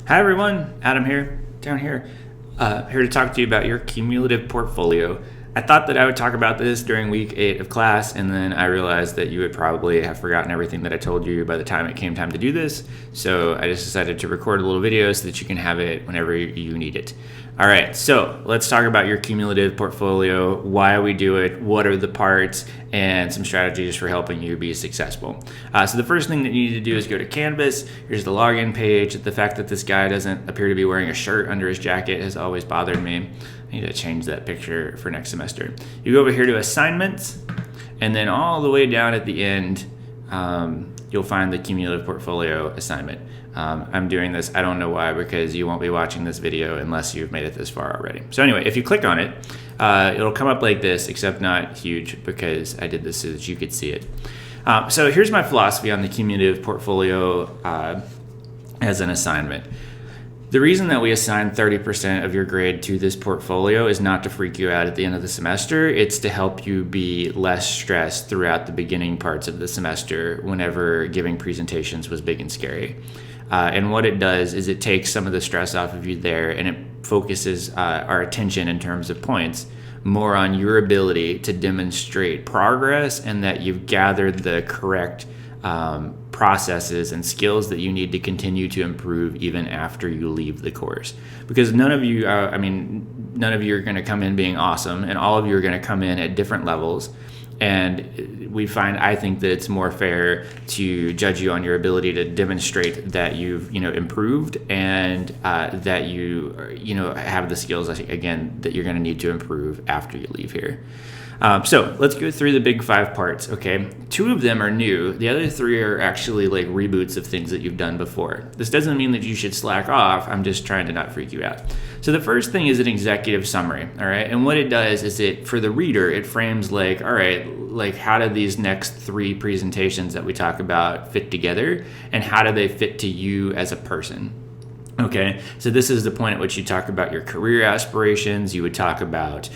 Hi everyone, Adam here, down here, here to talk to you about your cumulative portfolio. I thought that I would talk about this during week 8 of class, and then I realized that you would probably have forgotten everything that I told you by the time it came time to do this. So I just decided to record a little video so that you can have it whenever you need it. All right, so let's talk about your cumulative portfolio, why we do it, what are the parts, and some strategies for helping you be successful. So the first thing that you need to do is go to Canvas. Here's the login page. The fact that this guy doesn't appear to be wearing a shirt under his jacket has always bothered me. I need to change that picture for next semester. You go over here to Assignments, and then all the way down at the end, you'll find the cumulative portfolio assignment. I'm doing this, I don't know why, because you won't be watching this video unless you've made it this far already. So anyway, if you click on it, it'll come up like this, except not huge because I did this so that you could see it. So here's my philosophy on the cumulative portfolio as an assignment. The reason that we assign 30% of your grade to this portfolio is not to freak you out at the end of the semester. It's to help you be less stressed throughout the beginning parts of the semester whenever giving presentations was big and scary. And what it does is it takes some of the stress off of you there, and it focuses our attention in terms of points more on your ability to demonstrate progress and that you've gathered the correct processes and skills that you need to continue to improve even after you leave the course. Because none of you are going to come in being awesome, and all of you are going to come in at different levels. And I think that it's more fair to judge you on your ability to demonstrate that you've, improved and that you have the skills, again, that you're going to need to improve after you leave here. So let's go through the big 5 parts, okay? 2 of them are new. The other 3 are actually like reboots of things that you've done before. This doesn't mean that you should slack off. I'm just trying to not freak you out. So the first thing is an executive summary, all right? And what it does is for the reader, it frames like, all right, like how do these next 3 presentations that we talk about fit together, and how do they fit to you as a person? Okay, so this is the point at which you talk about your career aspirations. You would talk about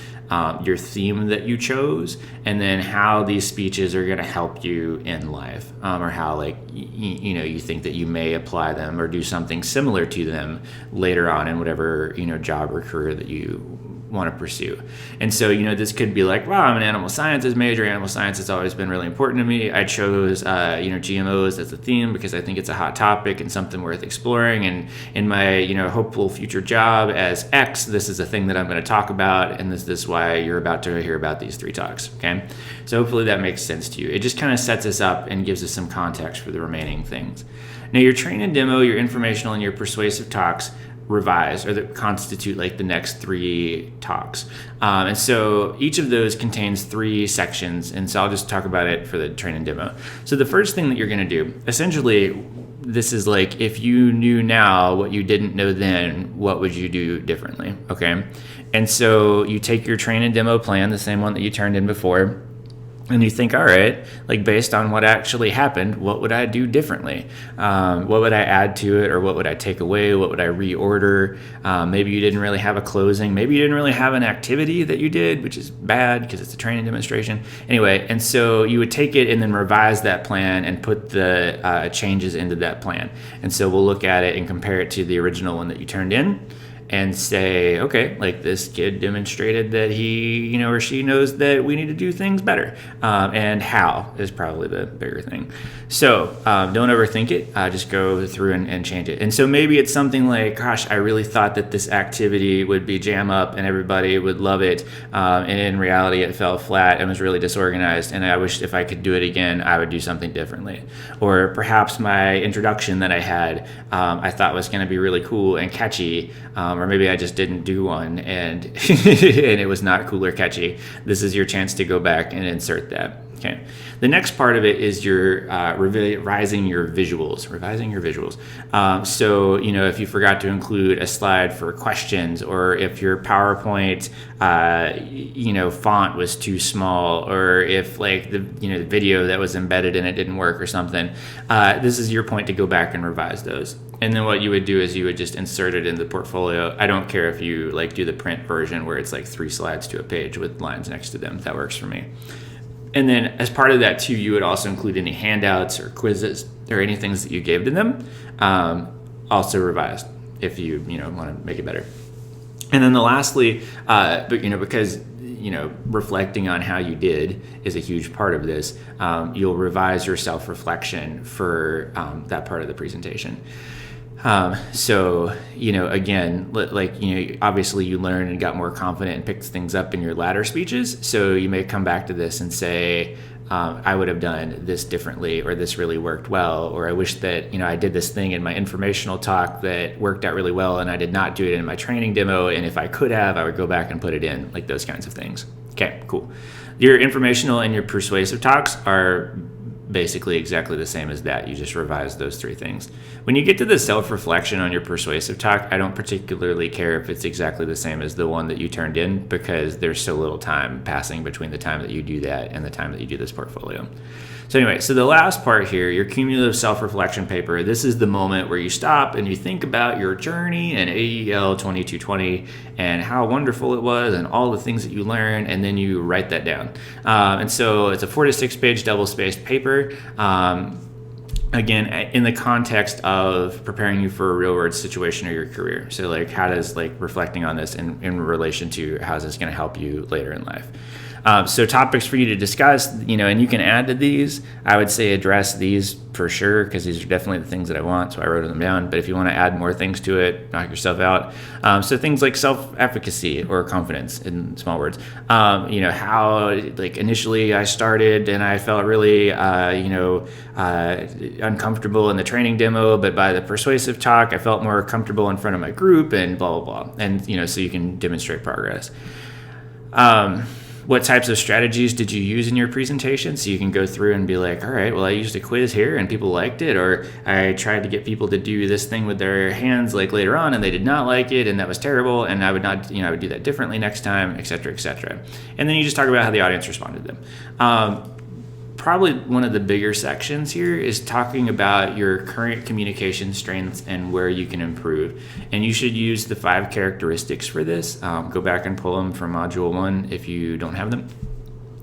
your theme that you chose, and then how these speeches are going to help you in life, or how you think that you may apply them or do something similar to them later on in whatever job or career that you want to pursue. And so this could be like, wow, I'm an animal sciences major. Animal science has always been really important to me. I chose GMOs as a theme because I think it's a hot topic and something worth exploring, and in my hopeful future job as X, this is a thing that I'm going to talk about, and this is why you're about to hear about these 3 talks. Okay, so hopefully that makes sense to you. It just kind of sets us up and gives us some context for the remaining things. Now, your train and demo, your informational, and your persuasive talks revise, or that constitute like the next 3 talks. And so each of those contains 3 sections. And so I'll just talk about it for the train and demo. So the first thing that you're going to do, essentially, this is like, if you knew now what you didn't know then, what would you do differently? Okay. And so you take your train and demo plan, the same one that you turned in before, and you think, all right, like based on what actually happened, what would I do differently? What would I add to it, or what would I take away? What would I reorder? Maybe you didn't really have a closing. Maybe you didn't really have an activity that you did, which is bad because it's a training demonstration. Anyway, and so you would take it and then revise that plan and put the changes into that plan. And so we'll look at it and compare it to the original one that you turned in, and say, okay, like this kid demonstrated that he, or she knows that we need to do things better. And how is probably the bigger thing. So don't overthink it. Just go through and change it. And so maybe it's something like, gosh, I really thought that this activity would be jam up and everybody would love it. And in reality, it fell flat and was really disorganized. And I wish if I could do it again, I would do something differently. Or perhaps my introduction that I had, I thought was going to be really cool and catchy. Or maybe I just didn't do one and and it was not cool or catchy. This is your chance to go back and insert that. Okay. The next part of it is your revising your visuals. So, if you forgot to include a slide for questions, or if your PowerPoint, font was too small, or if the video that was embedded in it didn't work or something, this is your point to go back and revise those. And then what you would do is you would just insert it in the portfolio. I don't care if you do the print version where it's 3 slides to a page with lines next to them. That works for me. And then as part of that too, you would also include any handouts or quizzes or any things that you gave to them, also revised. if you want to make it better. And then lastly, because reflecting on how you did is a huge part of this. You'll revise your self-reflection for that part of the presentation. So, again, obviously you learned and got more confident and picked things up in your latter speeches. So you may come back to this and say, I would have done this differently, or this really worked well, or I wish that, I did this thing in my informational talk that worked out really well and I did not do it in my training demo. And if I could have, I would go back and put it in, like those kinds of things. Okay, cool. Your informational and your persuasive talks are basically exactly the same as that. You just revise those three things. When you get to the self-reflection on your persuasive talk, I don't particularly care if it's exactly the same as the one that you turned in, because there's so little time passing between the time that you do that and the time that you do this portfolio. So anyway, so the last part here, your cumulative self-reflection paper, this is the moment where you stop and you think about your journey in AEL 2220 and how wonderful it was and all the things that you learned, and then you write that down. And so it's a 4 to 6 page double-spaced paper. Again, in the context of preparing you for a real-world situation or your career. So how does reflecting on this in relation to how is this going to help you later in life? So topics for you to discuss, and you can add to these. I would say address these for sure, because these are definitely the things that I want, so I wrote them down. But if you want to add more things to it, knock yourself out. So things like self-efficacy or confidence, in small words. How initially I started and I felt really uncomfortable in the training demo, but by the persuasive talk I felt more comfortable in front of my group, and blah blah blah. And so you can demonstrate progress. What types of strategies did you use in your presentation? So you can go through and be like, all right, well, I used a quiz here and people liked it, or I tried to get people to do this thing with their hands later on and they did not like it and that was terrible, and I would not, I would do that differently next time, et cetera, et cetera. And then you just talk about how the audience responded to them. Probably one of the bigger sections here is talking about your current communication strengths and where you can improve. And you should use the 5 characteristics for this. Go back and pull them from module 1 if you don't have them.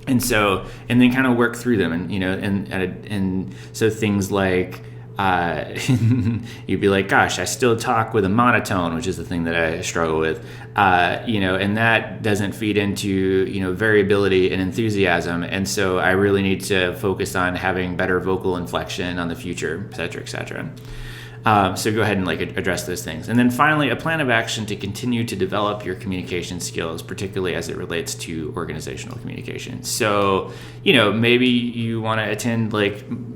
And then kind of work through them. And so things like, you'd be like, gosh, I still talk with a monotone, which is the thing that I struggle with, and that doesn't feed into, variability and enthusiasm. And so I really need to focus on having better vocal inflection on the future, et cetera, et cetera. So go ahead and address those things. And then finally, a plan of action to continue to develop your communication skills, particularly as it relates to organizational communication. So, maybe you want to attend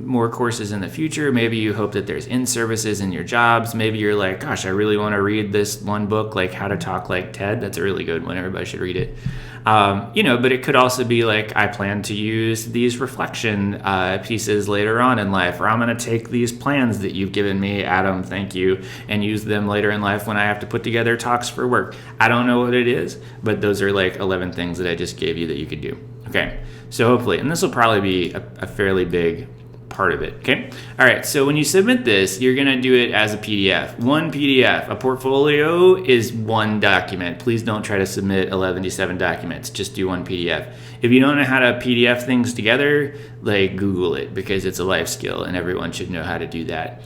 more courses in the future. Maybe you hope that there's in-services in your jobs. Maybe you're like, gosh, I really want to read this one book, How to Talk Like Ted. That's a really good one. Everybody should read it. But it could also be I plan to use these reflection pieces later on in life, or I'm going to take these plans that you've given me, Adam, thank you, and use them later in life when I have to put together talks for work. I don't know what it is, but those are 11 things that I just gave you that you could do. Okay, so hopefully, and this will probably be a fairly big part of it. Okay. All right. So when you submit this, you're going to do it as a PDF. One PDF. A portfolio is one document. Please don't try to submit 11 to 7 documents. Just do one PDF. If you don't know how to PDF things together, Google it, because it's a life skill and everyone should know how to do that.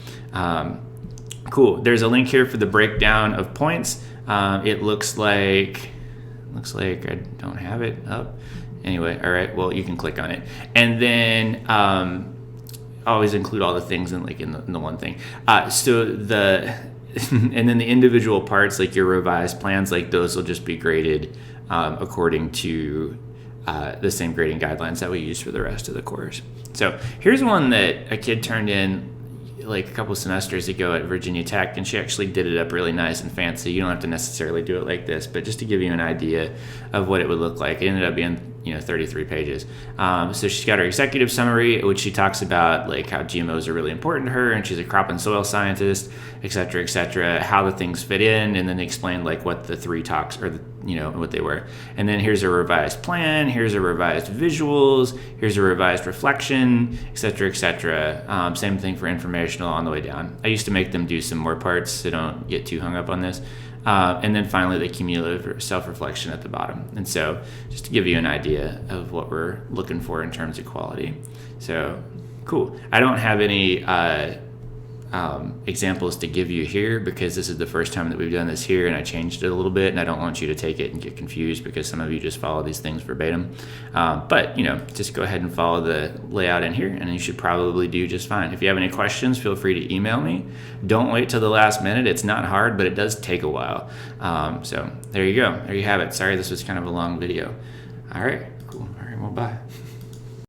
Cool. There's a link here for the breakdown of points. It looks like I don't have it up. Anyway, all right. Well, you can click on it, and then always include all the things in the one thing. And then the individual parts, your revised plans, those will just be graded according to the same grading guidelines that we use for the rest of the course. So here's one that a kid turned in a couple semesters ago at Virginia Tech, and she actually did it up really nice and fancy. You don't have to necessarily do it like this, but just to give you an idea of what it would look like. It ended up being 33 pages. So she's got her executive summary, which she talks about how GMOs are really important to her, and she's a crop and soil scientist, et cetera, how the things fit in, and then they explain what the 3 talks or what they were. And then here's a revised plan, here's a revised visuals, here's a revised reflection, et cetera. Same thing for informational on the way down. I used to make them do some more parts, so don't get too hung up on this. And then finally the cumulative self-reflection at the bottom. And so just to give you an idea of what we're looking for in terms of quality. So cool. I don't have any examples to give you here because this is the first time that we've done this here, and I changed it a little bit, and I don't want you to take it and get confused because some of you just follow these things verbatim. But just go ahead and follow the layout in here, and you should probably do just fine. If you have any questions, feel free to email me. Don't wait till the last minute. It's not hard, but it does take a while. So there you go. There you have it. Sorry this was kind of a long video. All right, cool. All right, well, bye.